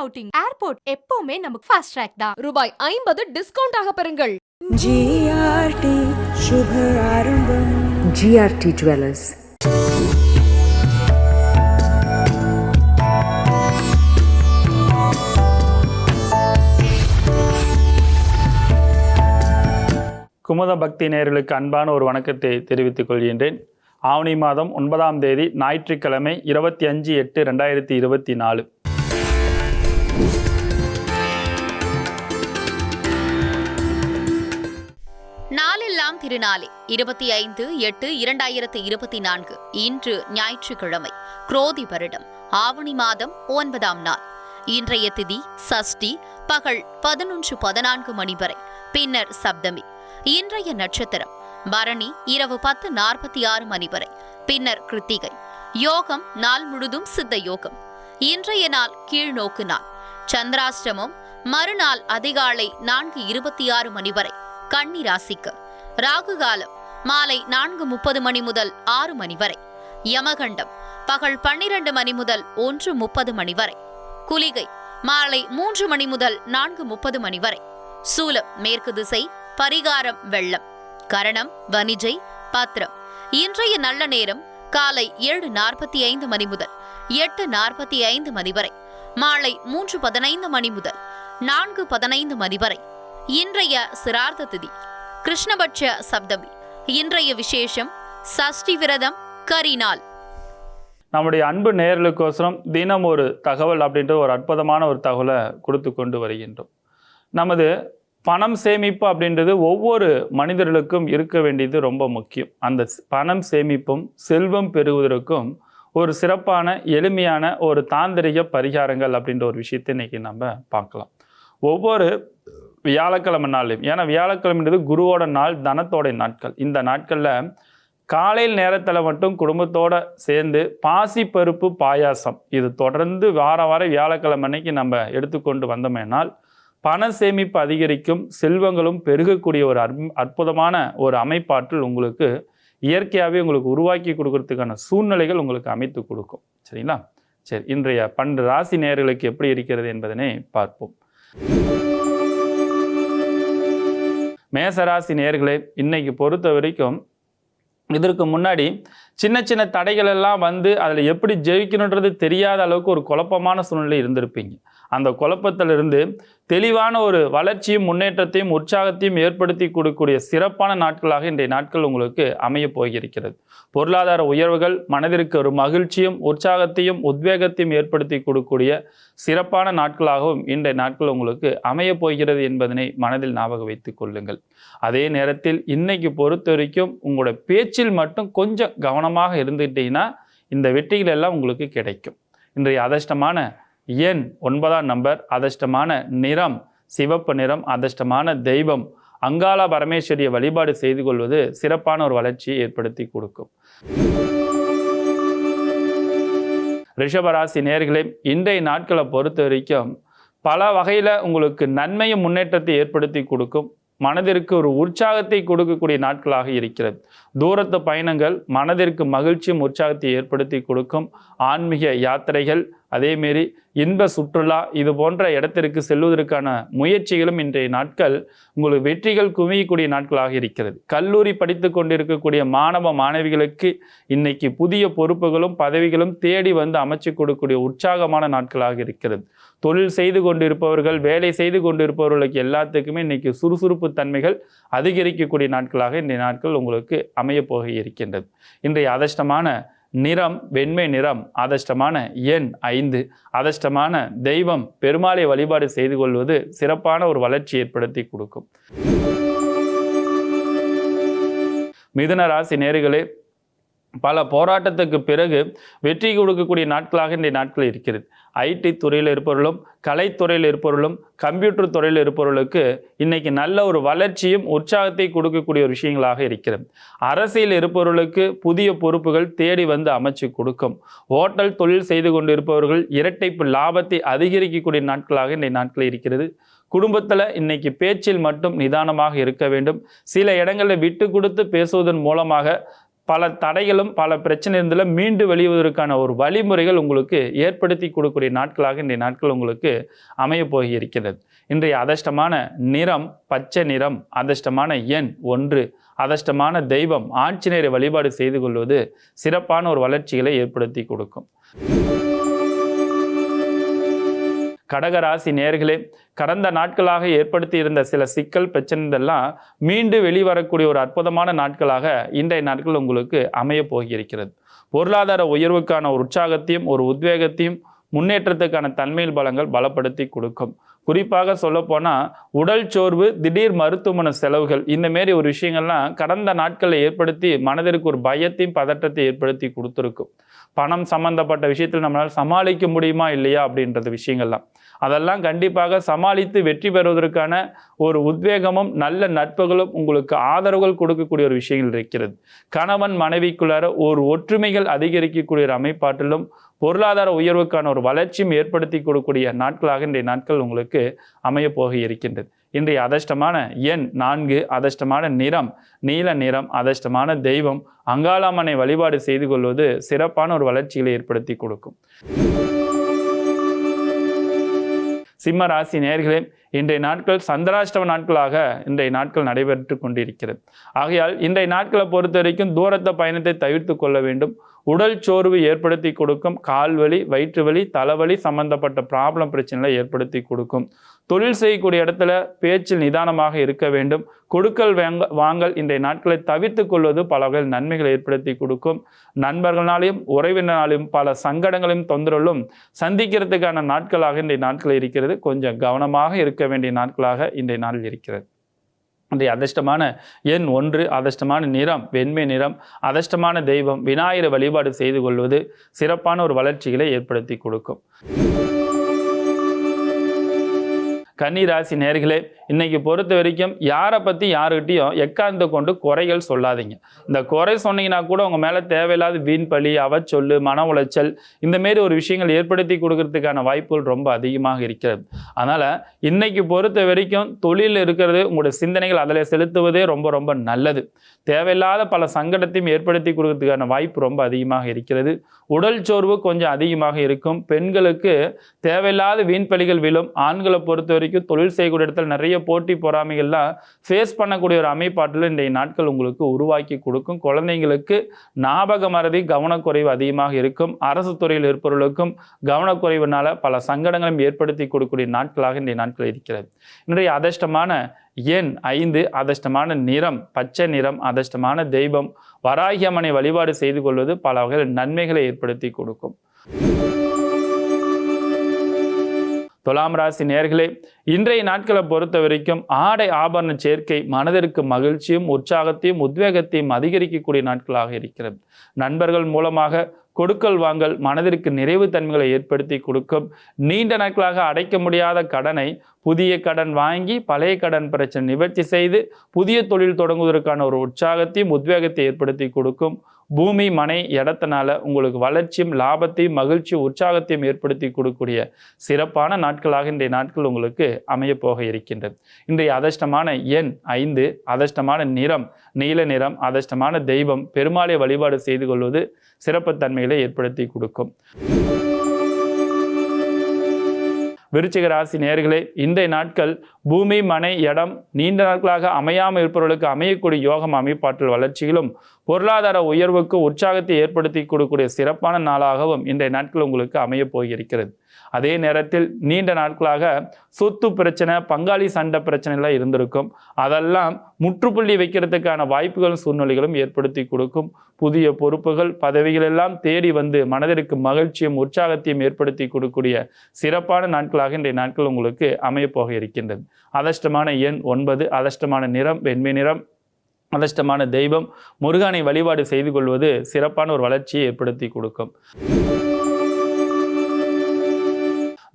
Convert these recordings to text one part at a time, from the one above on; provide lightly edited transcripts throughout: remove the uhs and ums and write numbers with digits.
Outing, airport எப்பவுமே நமக்கு fast track தான். ரூபாய் 50 டிஸ்கவுண்ட் ஆக பெறுங்கள். ஜிஆர்டி சுப ஆரம்பம். GRT jewellers. குமுத பக்தி நேயர்களுக்கு அன்பான ஒரு வணக்கத்தை தெரிவித்துக் கொள்கின்றேன். ஆவணி மாதம் 9ஆம் தேதி ஞாயிற்றுக்கிழமை 25/8/2024. நாளெல்லாம் திருநாளே 25/8/2024. இன்று ஞாயிற்றுக்கிழமை, குரோதி வருடம் ஆவணி மாதம் 9ஆம் நாள். இன்றைய திதி சஷ்டி, பகல் 11:14 மணி வரை, பின்னர் சப்தமி. இன்றைய நட்சத்திரம் பரணி, இரவு 10:46 மணி வரை, பின்னர் கிருத்திகை. யோகம் நாள் முழுதும் சித்த யோகம். இன்றைய நாள் கீழ்நோக்கு நாள். சந்திராஷ்டமம் மறுநாள் அதிகாலை 4:26 மணி வரை, கன்னி ராசிக்கு. ராகு காலம் மாலை 4:30 மணி முதல் 6 மணி வரை. யமகண்டம் பகல் 12 மணி முதல் 1:30 மணி வரை. குளிகை மாலை 3 மணி முதல் 4:30 மணி வரை. சூலம் மேற்கு திசை. பரிகாரம் வெள்ளம். கரணம் வணிஜை பத்திரம். இன்றைய நல்ல நேரம் காலை 7:45 மணி முதல் 8:45 மணி வரை. மாலை 3:15 மணி முதல் 4:15 மணி வரை. இன்றைய சிரார்த்த திதி கிருஷ்ணபட்ச சப்தமி. இன்றைய விசேஷம் சஷ்டி விரதம், கரிநாள். நம்முடைய அன்பு நேயர்களுக்கோசரம் தினம் ஒரு தகவல் அப்படின்ற ஒரு அற்புதமான ஒரு தகவலை கொடுத்து கொண்டு வருகின்றோம். நமது பணம் சேமிப்பு அப்படின்றது ஒவ்வொரு மனிதர்களுக்கும் இருக்க வேண்டியது ரொம்ப முக்கியம். அந்த பணம் சேமிப்பும் செல்வம் பெறுவதற்கும் ஒரு சிறப்பான எளிமையான ஒரு தாந்திரிக பரிகாரங்கள் அப்படின்ற ஒரு விஷயத்தை இன்னைக்கு நம்ம பார்க்கலாம். ஒவ்வொரு வியாழக்கிழமை நாள்லையும், ஏன்னா வியாழக்கிழமைன்றது குருவோட நாள், தனத்தோட நாட்கள். இந்த நாட்களில் காலையில் நேரத்தில் மட்டும் குடும்பத்தோடு சேர்ந்து பாசிப்பருப்பு பாயாசம் இது தொடர்ந்து வாரம் வியாழக்கிழமை அன்னைக்கு நம்ம எடுத்துக்கொண்டு வந்தோமேனால் பண சேமிப்பு அதிகரிக்கும், செல்வங்களும் பெருகக்கூடிய ஒரு அற்புதமான ஒரு அமைப்பாற்றல் உங்களுக்கு இயற்கையாகவே உங்களுக்கு உருவாக்கி கொடுக்கறதுக்கான சூழ்நிலைகள் உங்களுக்கு அமைத்து கொடுக்கும். சரிங்களா? சரி, இன்றைய 12 ராசி நேயர்களுக்கு எப்படி இருக்கிறது என்பதனை பார்ப்போம். மேசராசி நேயர்களே, இன்னைக்கு பொறுத்த வரைக்கும் இதற்கு முன்னாடி சின்ன சின்ன தடைகள் எல்லாம் வந்து அதில் எப்படி ஜெயிக்கணுன்றது தெரியாத அளவுக்கு ஒரு குழப்பமான சூழ்நிலை இருந்திருப்பீங்க. அந்த குழப்பத்திலிருந்து தெளிவான ஒரு வளர்ச்சியும் முன்னேற்றத்தையும் உற்சாகத்தையும் ஏற்படுத்தி கொடுக்கக்கூடிய சிறப்பான நாட்களாக இன்றைய நாட்கள் உங்களுக்கு அமைய போகிறது. பொருளாதார உயர்வுகள் மனதிற்கு ஒரு மகிழ்ச்சியும் உற்சாகத்தையும் உத்வேகத்தையும் ஏற்படுத்தி கொடுக்கக்கூடிய சிறப்பான நாட்களாகவும் இன்றைய நாட்கள் உங்களுக்கு அமைய போகிறது என்பதனை மனதில் ஞாபகம் வைத்துக் கொள்ளுங்கள். அதே நேரத்தில் இன்னைக்கு பொறுத்த வரைக்கும் உங்களோட பேச்சில் மட்டும் கொஞ்சம் கவனமாக இருந்துக்கிட்டீங்கன்னா இந்த வெற்றிகள் எல்லாம் உங்களுக்கு கிடைக்கும். இன்றைய அதிர்ஷ்டமான எண் 9ஆம் நம்பர். அதிர்ஷ்டமான நிறம் சிவப்பு நிறம். அதிர்ஷ்டமான தெய்வம் அங்காள பரமேஸ்வரியை வழிபாடு செய்து கொள்வது சிறப்பான ஒரு வளர்ச்சியை ஏற்படுத்தி கொடுக்கும். ரிஷபராசி நேயர்களே, இன்றைய நாட்களை பொறுத்த வரைக்கும் பல வகையில் உங்களுக்கு நன்மையும் முன்னேற்றத்தை ஏற்படுத்தி கொடுக்கும். மனதிற்கு ஒரு உற்சாகத்தை கொடுக்கக்கூடிய நாட்களாக இருக்கிறது. தூரத்து பயணங்கள் மனதிற்கு மகிழ்ச்சியும் உற்சாகத்தை ஏற்படுத்தி கொடுக்கும். ஆன்மீக யாத்திரைகள், அதேமாரி இன்ப சுற்றுலா, இது போன்ற இடத்திற்கு செல்வதற்கான முயற்சிகளும் இன்றைய நாட்கள் உங்களுக்கு வெற்றிகள் குவியக்கூடிய நாட்களாக இருக்கிறது. கல்லூரி படித்து கொண்டிருக்கக்கூடிய மாணவ மாணவிகளுக்கு இன்னைக்கு புதிய பொறுப்புகளும் பதவிகளும் தேடி வந்து அமைச்சு கொடுக்கக்கூடிய உற்சாகமான நாட்களாக இருக்கிறது. தொழில் செய்து கொண்டிருப்பவர்கள், வேலை செய்து கொண்டிருப்பவர்களுக்கு எல்லாத்துக்குமே இன்னைக்கு சுறுசுறுப்பு தன்மைகள் அதிகரிக்கக்கூடிய நாட்களாக இன்றைய நாட்கள் உங்களுக்கு அமைய போக இருக்கின்றது. இன்றைய அதிர்ஷ்டமான நிறம் வெண்மை நிறம். அதிர்ஷ்டமான எண் 5. அதிர்ஷ்டமான தெய்வம் பெருமாளை வழிபாடு செய்து கொள்வது சிறப்பான ஒரு வளர்ச்சி ஏற்படுத்தி கொடுக்கும். மிதுன ராசி நேயர்களே, பல போராட்டத்துக்கு பிறகு வெற்றி கொடுக்கக்கூடிய நாட்களாக இன்றைய நாட்கள் இருக்கிறது. ஐடி துறையில் இருப்பவர்களும் கலைத்துறையில் இருப்பவர்களும் கம்ப்யூட்டர் துறையில் இருப்பவர்களுக்கு இன்னைக்கு நல்ல ஒரு வளர்ச்சியும் உற்சாகத்தை கொடுக்கக்கூடிய ஒரு விஷயங்களாக இருக்கிறது. அரசியல் இருப்பவர்களுக்கு புதிய பொறுப்புகள் தேடி வந்து அமைச்சு கொடுக்கும். ஹோட்டல் தொழில் செய்து கொண்டு இருப்பவர்கள் இரட்டைப்பு லாபத்தை அதிகரிக்கக்கூடிய நாட்களாக இன்றைய நாட்கள் இருக்கிறது. குடும்பத்தில் இன்னைக்கு பேச்சில் மட்டும் நிதானமாக இருக்க வேண்டும். சில இடங்களில் விட்டு கொடுத்து பேசுவதன் மூலமாக பல தடைகளும் பல பிரச்சனை இருந்தில் மீண்டு வெளிவதற்கான ஒரு வழிமுறைகள் உங்களுக்கு ஏற்படுத்தி கொடுக்கக்கூடிய நாட்களாக இன்றைய நாட்கள் உங்களுக்கு அமைய போகி இருக்கிறது. இன்றைய அதிர்ஷ்டமான நிறம் பச்சை நிறம், அதிர்ஷ்டமான எண் 1, அதிர்ஷ்டமான தெய்வம் ஆஞ்சநேயரை வழிபாடு செய்து கொள்வது சிறப்பான ஒரு வளர்ச்சிகளை ஏற்படுத்தி கொடுக்கும். கடகராசி நேயர்களே, கடந்த நாட்களாக ஏற்படுத்தி இருந்த சில சிக்கல் பிரச்சனைகள்லாம் மீண்டு வெளிவரக்கூடிய ஒரு அற்புதமான நாட்களாக இன்றைய நாட்கள் உங்களுக்கு அமைய போகிறது. பொருளாதார உயர்வுக்கான ஒரு உற்சாகத்தையும் ஒரு உத்வேகத்தையும் முன்னேற்றத்துக்கான தன்மையில் பலங்கள் பலப்படுத்தி கொடுக்கும். குறிப்பாக சொல்லப்போனால் உடல் சோர்வு, திடீர் மருத்துவமனை செலவுகள், இந்த மாரி ஒரு விஷயங்கள்லாம் கடந்த நாட்களில் ஏற்படுத்தி மனதிற்கு ஒரு பயத்தையும் பதற்றத்தை ஏற்படுத்தி கொடுத்துருக்கும். பணம் சம்பந்தப்பட்ட விஷயத்தில் நம்மளால் சமாளிக்க முடியுமா இல்லையா அப்படின்றது விஷயங்கள்லாம், அதெல்லாம் கண்டிப்பாக சமாளித்து வெற்றி பெறுவதற்கான ஒரு உத்வேகமும் நல்ல நட்புகளும் உங்களுக்கு ஆதரவுகள் கொடுக்கக்கூடிய ஒரு விஷயங்கள் இருக்கிறது. கணவன் மனைவிக்குள்ளார ஒரு ஒற்றுமைகள் அதிகரிக்கக்கூடிய ஒரு அமைப்பாட்டிலும் பொருளாதார உயர்வுக்கான ஒரு வளர்ச்சியும் ஏற்படுத்தி கொடுக்கக்கூடிய நாட்களாக இன்றைய நாட்கள் உங்களுக்கு அமைய போக இருக்கின்றது. இன்றைய அதிர்ஷ்டமான எண் 4, அதிர்ஷ்டமான நிறம் நீல நிறம், அதிர்ஷ்டமான தெய்வம் அங்காளம்மனை வழிபாடு செய்து கொள்வது சிறப்பான ஒரு வளர்ச்சிகளை ஏற்படுத்தி கொடுக்கும். சிம்ம ராசி நேயர்களே, இன்றைய நாட்கள் சந்திராஷ்டம நாட்களாக இன்றைய நாட்கள் நடைபெற்று கொண்டிருக்கிறது. ஆகையால் இன்றைய நாட்களை பொறுத்த வரைக்கும் தூரத்த பயணத்தை தவிர்த்து கொள்ள வேண்டும். உடல் சோர்வு ஏற்படுத்தி கொடுக்கும். கால்வலி, வயிற்று வலி, தலைவலி சம்பந்தப்பட்ட பிரச்சனைகளை ஏற்படுத்தி கொடுக்கும். தொழில் செய்யக்கூடிய இடத்துல பேச்சில் நிதானமாக இருக்க வேண்டும். கொடுக்கல் வாங்கல் இன்றைய நாட்களை தவிர்த்து கொள்வது பல வகை நன்மைகளை ஏற்படுத்தி கொடுக்கும். நண்பர்களாலையும் உறவினராலையும் பல சங்கடங்களையும் தொந்தரவும் சந்திக்கிறதுக்கான நாட்களாக இன்றைய நாட்கள் இருக்கிறது. கொஞ்சம் கவனமாக இருக்க வேண்டிய நாட்களாக இன்றைய நாளில் இருக்கிறது. இன்றைய அதிர்ஷ்டமான எண் 1, அதிர்ஷ்டமான நிறம் வெண்மை நிறம், அதிர்ஷ்டமான தெய்வம் விநாயகரை வழிபாடு செய்து கொள்வது சிறப்பான ஒரு வளர்ச்சிகளை ஏற்படுத்தி கொடுக்கும். கன்னிராசி நேயர்களே, இன்னைக்கு பொறுத்த வரைக்கும் யாரை பற்றி யாருக்கிட்டையும் எக்காந்து கொண்டு குறைகள் சொல்லாதீங்க. இந்த குறை சொன்னீங்கன்னா கூட உங்கள் மேலே தேவையில்லாத வீண் பழி, அவச்சொல்லு, மன உளைச்சல் இந்தமாரி ஒரு விஷயங்கள் ஏற்படுத்தி கொடுக்கறதுக்கான வாய்ப்புகள் ரொம்ப அதிகமாக இருக்கிறது. அதனால் இன்னைக்கு பொறுத்த வரைக்கும் தொழில் இருக்கிறது, உங்களுடைய சிந்தனைகள் அதில் செலுத்துவதே ரொம்ப ரொம்ப நல்லது. தேவையில்லாத பல சங்கடத்தையும் ஏற்படுத்தி கொடுக்கறதுக்கான வாய்ப்பு ரொம்ப அதிகமாக இருக்கிறது. உடல் சோர்வு கொஞ்சம் அதிகமாக இருக்கும். பெண்களுக்கு தேவையில்லாத வீண் பழிகள் விழும். ஆண்களை பொறுத்த வரைக்கும் தொழில் செய்யக்கூடிய இடத்துல நிறைய போட்டி பொறாமைகள்லாம் ஃபேஸ் பண்ணக்கூடிய ஒரு அமைப்பாட்டில் இன்றைய நாட்கள் உங்களுக்கு உருவாக்கி கொடுக்கும். குழந்தைங்களுக்கு ஞாபக மறதி, கவனக்குறைவு அதிகமாக இருக்கும். அரசு துறையில் இருப்பவர்களுக்கும் கவனக்குறைவுனால பல சங்கடங்களும் ஏற்படுத்தி கொடுக்கக்கூடிய நாட்களாக இன்றைய நாட்கள் இருக்கிறது. இன்றைய அதிர்ஷ்டமான எண் 5, அதிர்ஷ்டமான நிறம் பச்சை நிறம், அதிர்ஷ்டமான தெய்வம் வராகி அம்மனை வழிபாடு செய்து கொள்வது பல வகையில் நன்மைகளை ஏற்படுத்தி கொடுக்கும். துலாம் ராசி நேயர்களே, இன்றைய நாட்களை பொறுத்த வரைக்கும் ஆடை ஆபரண சேர்க்கை மனதிற்கு மகிழ்ச்சியும் உற்சாகத்தையும் உத்வேகத்தையும் அதிகரிக்கக்கூடிய நாட்களாக இருக்கிறது. நண்பர்கள் மூலமாக கொடுக்கல் வாங்கல் மனதிற்கு நிறைவு தன்மைகளை ஏற்படுத்தி கொடுக்கும். நீண்ட நாட்களாக அடைக்க முடியாத கடனை புதிய கடன் வாங்கி பழைய கடன் பிரச்சனை நிவர்த்தி செய்து புதிய தொழில் தொடங்குவதற்கான ஒரு உற்சாகத்தையும் உத்வேகத்தை ஏற்படுத்தி கொடுக்கும். பூமி மனை இடத்தினால உங்களுக்கு வளர்ச்சியும் லாபத்தையும் மகிழ்ச்சியும் உற்சாகத்தையும் ஏற்படுத்தி கொடுக்கக்கூடிய சிறப்பான நாட்களாக இன்றைய நாட்கள் உங்களுக்கு அமைய போக இருக்கின்றது. இன்றைய அதிர்ஷ்டமான எண் 5, அதிர்ஷ்டமான நிறம் நீல நிறம், அதிர்ஷ்டமான தெய்வம் பெருமாளை வழிபாடு செய்து கொள்வது சிறப்பு தன்மைகளை ஏற்படுத்தி கொடுக்கும். விருச்சிக ராசி நேயர்களே, இன்றைய நாட்கள் பூமி மனை இடம் நீண்ட நாட்களாக அமையாமல் இருப்பவர்களுக்கு அமையக்கூடிய யோகம் அமைப்பாற்றல் வளர்ச்சிகளும் பொருளாதார உயர்வுக்கு உற்சாகத்தை ஏற்படுத்தி கொடுக்கக்கூடிய சிறப்பான நாளாகவும் இன்றைய நாட்கள் உங்களுக்கு அமைய போயிருக்கிறது. அதே நேரத்தில் நீண்ட நாட்களாக சொத்து பிரச்சனை, பங்காளி சண்டை பிரச்சனைலாம் இருந்திருக்கும். அதெல்லாம் முற்றுப்புள்ளி வைக்கிறதுக்கான வாய்ப்புகளும் சூழ்நிலைகளும் ஏற்படுத்தி கொடுக்கும். புதிய பொறுப்புகள் பதவிகள் எல்லாம் தேடி வந்து மனதிற்கு மகிழ்ச்சியும் உற்சாகத்தையும் ஏற்படுத்தி கொடுக்கக்கூடிய சிறப்பான நாட்களாக இன்றைய நாட்கள் உங்களுக்கு அமையப்போக இருக்கின்றது. அதிர்ஷ்டமான எண் 9, அதிர்ஷ்டமான நிறம் வெண்மை நிறம், அதிர்ஷ்டமான தெய்வம் முருகனை வழிபாடு செய்து கொள்வது சிறப்பான ஒரு வளர்ச்சியை ஏற்படுத்தி கொடுக்கும்.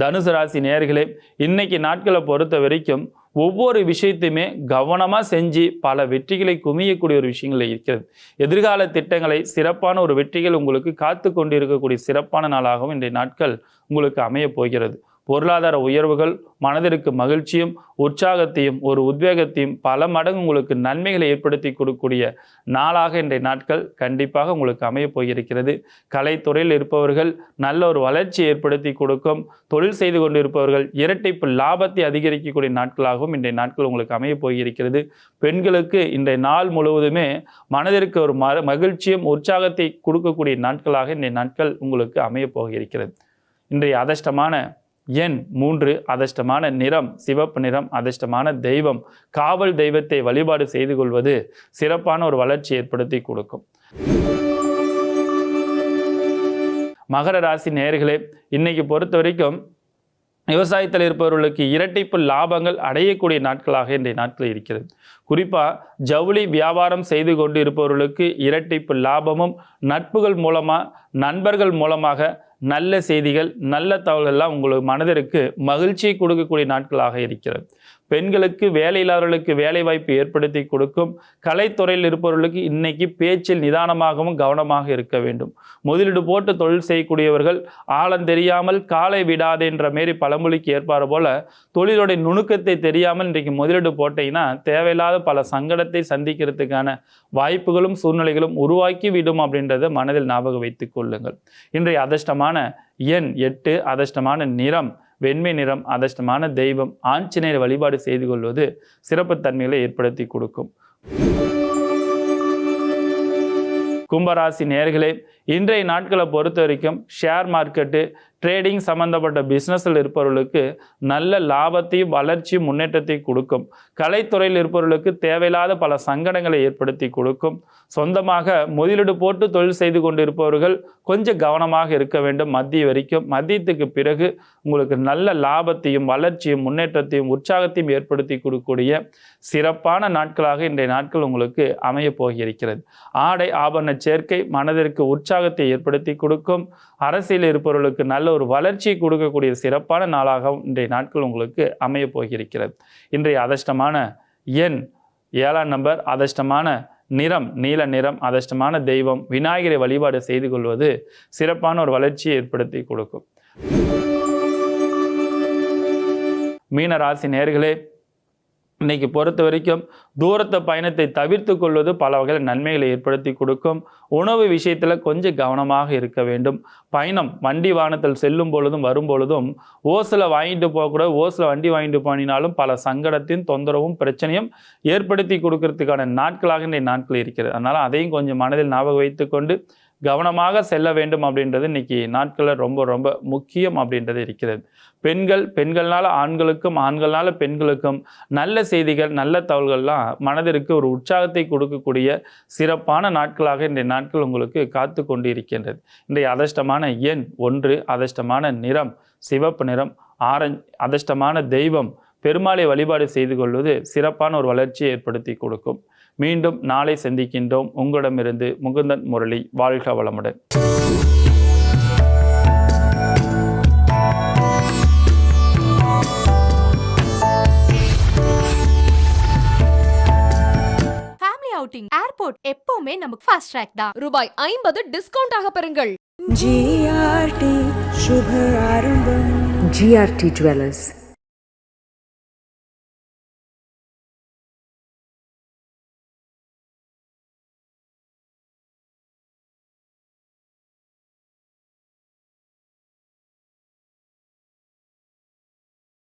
தனுசு ராசி நேயர்களே, இன்னைக்கு நாட்களை பொறுத்த வரைக்கும் ஒவ்வொரு விஷயத்தையுமே கவனமாக செஞ்சு பல வெற்றிகளை குமியக்கூடிய ஒரு விஷயங்கள் இருக்கிறது. எதிர்கால திட்டங்களை சிறப்பான ஒரு வெற்றிகள் உங்களுக்கு காத்து கொண்டு இருக்கக்கூடிய சிறப்பான நாளாகவும் இன்றைய நாட்கள் உங்களுக்கு அமைய போகிறது. பொருளாதார உயர்வுகள், மனதிற்கு மகிழ்ச்சியும் உற்சாகத்தையும் ஒரு உத்வேகத்தையும் பல மடங்கு உங்களுக்கு நன்மைகளை ஏற்படுத்தி கொடுக்கக்கூடிய நாளாக இன்றைய நாட்கள் கண்டிப்பாக உங்களுக்கு அமையப் போயிருக்கிறது. கலைத்துறையில் இருப்பவர்கள் நல்ல ஒரு வளர்ச்சியை ஏற்படுத்தி கொடுக்கும். தொழில் செய்து கொண்டு இருப்பவர்கள் இரட்டிப்பு லாபத்தை அதிகரிக்கக்கூடிய நாட்களாகவும் இன்றைய நாட்கள் உங்களுக்கு அமையப் போயிருக்கிறது. பெண்களுக்கு இன்றைய நாள் முழுவதுமே மனதிற்கு ஒரு மகிழ்ச்சியும் உற்சாகத்தை கொடுக்கக்கூடிய நாட்களாக இன்றைய நாட்கள் உங்களுக்கு அமையப் போகிறது. இன்றைய அதிர்ஷ்டமான எண் 3, அதிர்ஷ்டமான நிறம் சிவப்பு நிறம், அதிர்ஷ்டமான தெய்வம் காவல் தெய்வத்தை வழிபாடு செய்து கொள்வது சிறப்பான ஒரு வளர்ச்சி ஏற்படுத்தி கொடுக்கும். மகர ராசி நேயர்களே, இன்னைக்கு பொறுத்த வரைக்கும் விவசாயத்தில் இருப்பவர்களுக்கு இரட்டிப்பு லாபங்கள் அடையக்கூடிய நாட்களாக இன்றைய நாட்கள் இருக்கிறது. குறிப்பாக ஜவுளி வியாபாரம் செய்து கொண்டு இருப்பவர்களுக்கு இரட்டிப்பு லாபமும், நட்புகள் மூலமாக நண்பர்கள் மூலமாக நல்ல செய்திகள் நல்ல தகவல்கள்லாம் உங்களுக்கு மனதிற்கு மகிழ்ச்சியை கொடுக்கக்கூடிய நாட்களாக இருக்கிறது. பெண்களுக்கு வேலை இல்லாதவர்களுக்கு வேலை வாய்ப்பு ஏற்படுத்தி கொடுக்கும். கலைத்துறையில் இருப்பவர்களுக்கு இன்னைக்கு பேச்சில் நிதானமாகவும் கவனமாக இருக்க வேண்டும். முதலீடு போட்டு தொழில் செய்யக்கூடியவர்கள் ஆழம் தெரியாமல் காலை விடாதே என்ற மாரி பழமொழிக்கு ஏற்பாறு போல தொழிலுடைய நுணுக்கத்தை தெரியாமல் இன்றைக்கு முதலீடு போட்டீங்கன்னா தேவையில்லாத பல சங்கடத்தை சந்திக்கிறதுக்கான வாய்ப்புகளும் சூழ்நிலைகளும் உருவாக்கி விடும் அப்படின்றத மனதில் ஞாபகம் வைத்துக் கொள்ளுங்கள். இன்றைய அதிர்ஷ்டமான எண் 8, அதிர்ஷ்டமான நிறம் வெண்மை நிறம், அதிர்ஷ்டமான தெய்வம் ஆஞ்சநேயர் வழிபாடு செய்து கொள்வது சிறப்பு தன்மைகளை ஏற்படுத்தி கொடுக்கும். கும்பராசி நேயர்களே, இன்றைய நாட்களை பொறுத்த வரைக்கும் ஷேர் மார்க்கெட்டு ட்ரேடிங் சம்பந்தப்பட்ட பிஸ்னஸில் இருப்பவர்களுக்கு நல்ல லாபத்தையும் வளர்ச்சியும் முன்னேற்றத்தையும் கொடுக்கும். கலைத்துறையில் இருப்பவர்களுக்கு தேவையில்லாத பல சங்கடங்களை ஏற்படுத்தி கொடுக்கும். சொந்தமாக முதலீடு போட்டு தொழில் செய்து கொண்டு இருப்பவர்கள் கொஞ்சம் கவனமாக இருக்க வேண்டும். மதியத்துக்கு பிறகு உங்களுக்கு நல்ல லாபத்தையும் வளர்ச்சியும் முன்னேற்றத்தையும் உற்சாகத்தையும் ஏற்படுத்தி கொடுக்கக்கூடிய சிறப்பான நாட்களாக இன்றைய நாட்கள் உங்களுக்கு அமைய போகிறது. ஆடை ஆபரண சேர்க்கை மனதிற்கு உற்சாகத்தை ஏற்படுத்தி கொடுக்கும். அரசியல் இருப்பவர்களுக்கு நல்ல ஒரு வளர்ச்சியை கொடுக்கக்கூடிய சிறப்பான நாளாக இன்றைய நாட்கள் உங்களுக்கு அமைய போகிறது. இன்றைய அதிர்ஷ்டமான எண் 7ஆம் நம்பர், அதிர்ஷ்டமான நிறம் நீல நிறம், அதிர்ஷ்டமான தெய்வம் விநாயகரை வழிபாடு செய்து கொள்வது சிறப்பான ஒரு வளர்ச்சியை ஏற்படுத்தி கொடுக்கும். மீன ராசி நேயர்களே, இன்னைக்கு பொறுத்த வரைக்கும் தூரத்து பயணத்தை தவிர்த்து கொள்வது பல வகையில் நன்மைகளை ஏற்படுத்தி கொடுக்கும். உணவு விஷயத்தில் கொஞ்சம் கவனமாக இருக்க வேண்டும். பயணம் வண்டி வாகனத்தில் செல்லும் பொழுதும் வரும் பொழுதும் ஓசில் வாங்கிட்டு போகக்கூடாது. ஓசில் வண்டி வாங்கிட்டு போனினாலும் பல சங்கடத்தையும் தொந்தரவும் பிரச்சனையும் ஏற்படுத்தி கொடுக்கறதுக்கான நாட்களாக இன்றைய நாட்கள் இருக்கிறது. அதனால் அதையும் கொஞ்சம் மனதில் ஞாபகம் வைத்து கொண்டு கவனமாக செல்ல வேண்டும் அப்படின்றது இன்னைக்கு நாட்களில் ரொம்ப ரொம்ப முக்கியம் அப்படின்றது இருக்கிறது. பெண்கள்னால ஆண்களுக்கும் ஆண்கள்னால பெண்களுக்கும் நல்ல செய்திகள் நல்ல தகவல்கள்லாம் மனதிற்கு ஒரு உற்சாகத்தை கொடுக்கக்கூடிய சிறப்பான நாட்களாக இன்றைய நாட்கள் உங்களுக்கு காத்து கொண்டு இருக்கின்றது. இன்றைய அதிர்ஷ்டமான எண் 1, அதிர்ஷ்டமான நிறம் சிவப்பு நிறம், ஆரஞ்சு, அதிர்ஷ்டமான தெய்வம் பெருமாளை வழிபாடு செய்து கொள்வது சிறப்பான ஒரு வளர்ச்சியை ஏற்படுத்தி கொடுக்கும். மீண்டும் நாளை சந்திக்கின்றோம். உங்களிடமிருந்து முகுந்தன் முரளி. வாழ்க வளமுடன். ஃபேமிலி அவுட்டிங் ஏர்போர்ட் எப்பவுமே நமக்கு ஃபாஸ்ட் ட்ராக் தான். ரூபாய் 50 டிஸ்கவுண்ட் ஆக பெறுங்கள். GRT शुभ आरंभम GRT Jewelers.